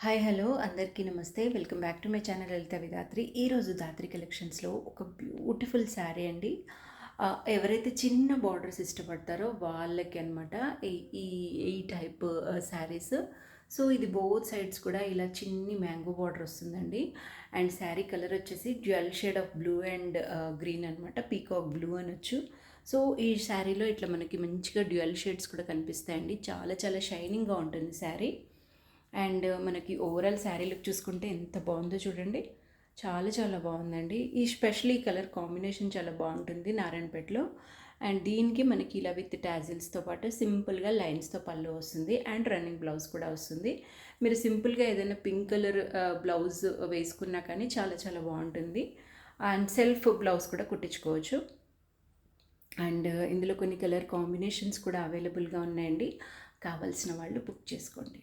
Hi hello అందరికీ నమస్తే. Welcome back to my channel Lalitha Vidhatri. ఈరోజు ధాత్రి కలెక్షన్స్లో ఒక బ్యూటిఫుల్ శారీ అండి. ఎవరైతే చిన్న బార్డర్స్ ఇష్టపడతారో వాళ్ళకి అనమాట ఈ ఈ ఈ టైప్ శారీస్. సో ఇది బోత్ సైడ్స్ కూడా ఇలా చిన్ని మ్యాంగో బార్డర్ వస్తుందండి. అండ్ శారీ కలర్ వచ్చేసి dual shade of blue and green అనమాట. పీకాక్ బ్లూ అనొచ్చు. సో ఈ శారీలో ఇట్లా మనకి మంచిగా డ్యూయల్ షేడ్స్ కూడా కనిపిస్తాయండి. చాలా చాలా షైనింగ్గా ఉంటుంది శారీ. అండ్ మనకి ఓవరాల్ శారీ లుక్ చూసుకుంటే ఎంత బాగుందో చూడండి. చాలా చాలా బాగుందండి. ఈ స్పెషల్లీ కలర్ కాంబినేషన్ చాలా బాగుంటుంది నారాయణపేటలో. అండ్ దీనికి మనకి ఇలా విత్ టాజిల్స్తో పాటు సింపుల్గా లైన్స్తో పళ్ళు వస్తుంది అండ్ రన్నింగ్ బ్లౌజ్ కూడా వస్తుంది. మీరు సింపుల్గా ఏదైనా పింక్ కలర్ బ్లౌజ్ వేసుకున్నా కానీ చాలా చాలా బాగుంటుంది. అండ్ సెల్ఫ్ బ్లౌజ్ కూడా కుట్టించుకోవచ్చు. అండ్ ఇందులో కొన్ని కలర్ కాంబినేషన్స్ కూడా అవైలబుల్గా ఉన్నాయండి. కావాల్సిన వాళ్ళు బుక్ చేసుకోండి.